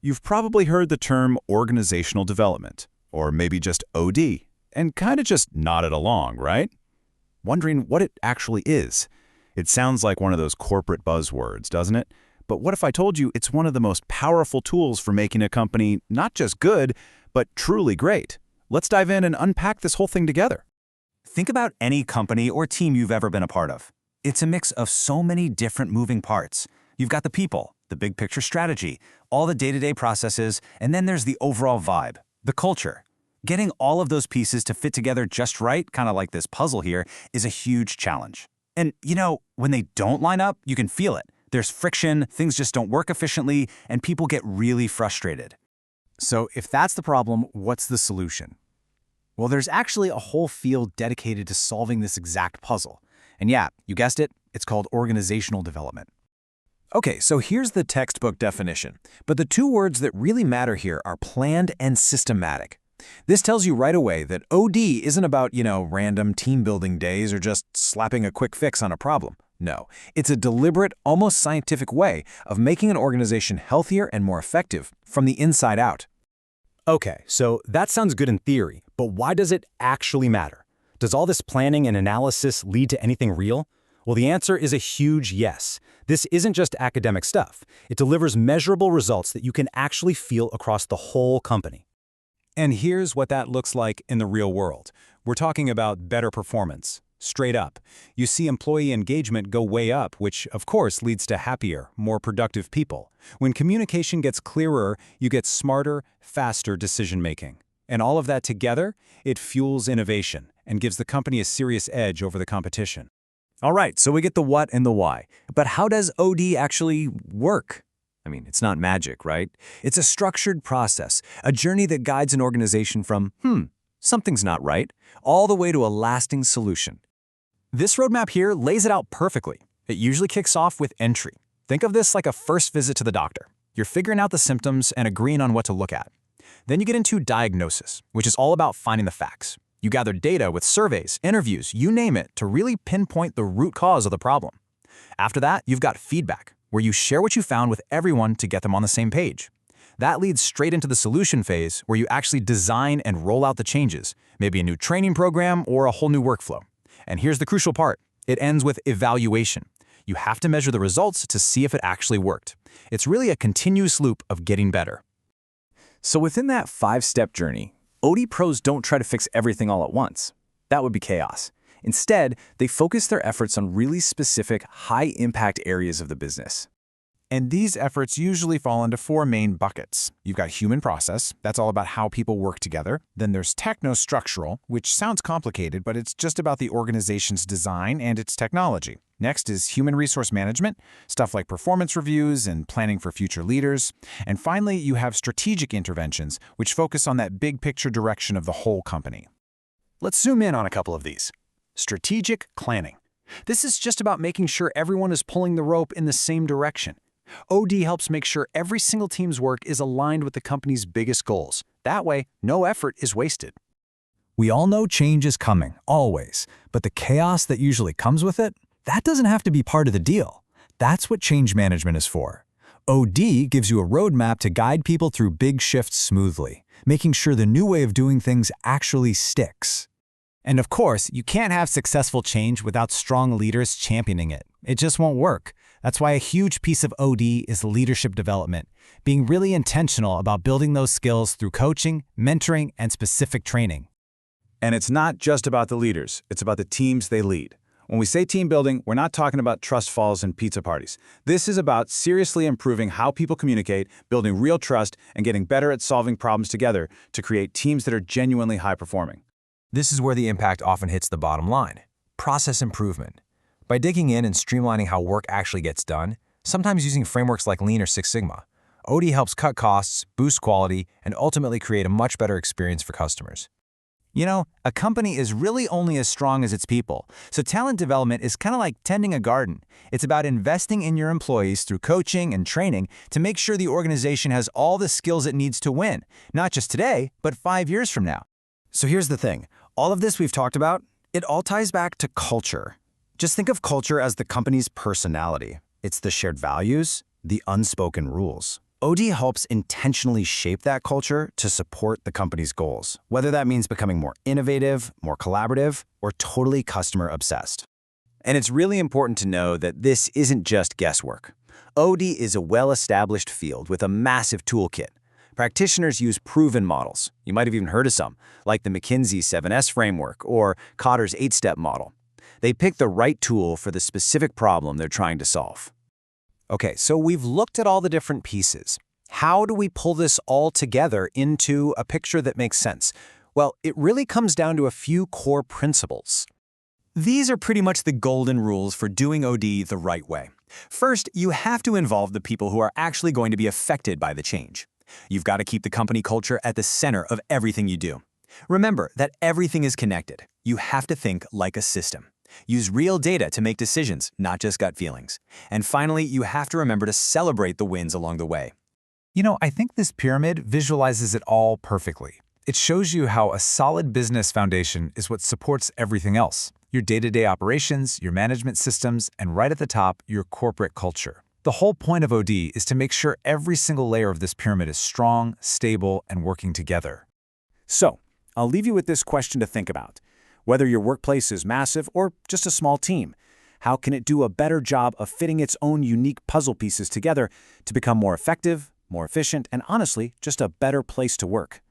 You've probably heard the term organizational development, or maybe just OD, and kind of just nodded along, right? Wondering what it actually is. It sounds like one of those corporate buzzwords, doesn't it? But what if I told you it's one of the most powerful tools for making a company not just good, but truly great? Let's dive in and unpack this whole thing together. Think about any company or team you've ever been a part of. It's a mix of so many different moving parts. You've got the people, the big picture strategy, all the day-to-day processes, and then there's the overall vibe, the culture. Getting all of those pieces to fit together just right, kind of like this puzzle here, is a huge challenge. And when they don't line up, you can feel it. There's friction, things just don't work efficiently, and people get really frustrated. So if that's the problem, what's the solution? Well, there's actually a whole field dedicated to solving this exact puzzle. And yeah, you guessed it, it's called organizational development. Okay, so here's the textbook definition, but the two words that really matter here are planned and systematic. This tells you right away that OD isn't about, random team-building days or just slapping a quick fix on a problem. No, it's a deliberate, almost scientific way of making an organization healthier and more effective from the inside out. Okay, so that sounds good in theory, but why does it actually matter? Does all this planning and analysis lead to anything real? Well, the answer is a huge yes. This isn't just academic stuff. It delivers measurable results that you can actually feel across the whole company. And here's what that looks like in the real world. We're talking about better performance. Straight up. You see employee engagement go way up, which of course leads to happier, more productive people. When communication gets clearer, you get smarter, faster decision-making. And all of that together, it fuels innovation and gives the company a serious edge over the competition. All right, so we get the what and the why. But how does OD actually work? I mean, it's not magic, right? It's a structured process, a journey that guides an organization from, something's not right, all the way to a lasting solution. This roadmap here lays it out perfectly. It usually kicks off with entry. Think of this like a first visit to the doctor. You're figuring out the symptoms and agreeing on what to look at. Then you get into diagnosis, which is all about finding the facts. You gather data with surveys, interviews, you name it, to really pinpoint the root cause of the problem. After that, you've got feedback, where you share what you found with everyone to get them on the same page. That leads straight into the solution phase, where you actually design and roll out the changes, maybe a new training program or a whole new workflow. And here's the crucial part. It ends with evaluation. You have to measure the results to see if it actually worked. It's really a continuous loop of getting better. So within that 5-step journey, OD pros don't try to fix everything all at once. That would be chaos. Instead, they focus their efforts on really specific, high-impact areas of the business. And these efforts usually fall into 4 main buckets. You've got human process, that's all about how people work together. Then there's techno-structural, which sounds complicated, but it's just about the organization's design and its technology. Next is human resource management, stuff like performance reviews and planning for future leaders. And finally, you have strategic interventions, which focus on that big picture direction of the whole company. Let's zoom in on a couple of these. Strategic planning. This is just about making sure everyone is pulling the rope in the same direction. OD helps make sure every single team's work is aligned with the company's biggest goals. That way, no effort is wasted. We all know change is coming, always, but the chaos that usually comes with it, that doesn't have to be part of the deal. That's what change management is for. OD gives you a roadmap to guide people through big shifts smoothly, making sure the new way of doing things actually sticks. And of course, you can't have successful change without strong leaders championing it. It just won't work. That's why a huge piece of OD is leadership development, being really intentional about building those skills through coaching, mentoring, and specific training. And it's not just about the leaders, it's about the teams they lead. When we say team building, we're not talking about trust falls and pizza parties. This is about seriously improving how people communicate, building real trust, and getting better at solving problems together to create teams that are genuinely high-performing. This is where the impact often hits the bottom line: process improvement. By digging in and streamlining how work actually gets done, sometimes using frameworks like Lean or Six Sigma, OD helps cut costs, boost quality, and ultimately create a much better experience for customers. A company is really only as strong as its people, so talent development is kind of like tending a garden. It's about investing in your employees through coaching and training to make sure the organization has all the skills it needs to win, not just today, but 5 years from now. So here's the thing. All of this we've talked about, it all ties back to culture. Just think of culture as the company's personality. It's the shared values, the unspoken rules. OD helps intentionally shape that culture to support the company's goals, whether that means becoming more innovative, more collaborative, or totally customer-obsessed. And it's really important to know that this isn't just guesswork. OD is a well-established field with a massive toolkit. Practitioners use proven models. You might have even heard of some, like the McKinsey 7S framework or Kotter's 8-step model. They pick the right tool for the specific problem they're trying to solve. Okay, so we've looked at all the different pieces. How do we pull this all together into a picture that makes sense? Well, it really comes down to a few core principles. These are pretty much the golden rules for doing OD the right way. First, you have to involve the people who are actually going to be affected by the change. You've got to keep the company culture at the center of everything you do. Remember that everything is connected. You have to think like a system. Use real data to make decisions, not just gut feelings. And finally, you have to remember to celebrate the wins along the way. You know, I think this pyramid visualizes it all perfectly. It shows you how a solid business foundation is what supports everything else. Your day-to-day operations, your management systems, and right at the top, your corporate culture. The whole point of OD is to make sure every single layer of this pyramid is strong, stable, and working together. So, I'll leave you with this question to think about. Whether your workplace is massive or just a small team, how can it do a better job of fitting its own unique puzzle pieces together to become more effective, more efficient, and honestly, just a better place to work?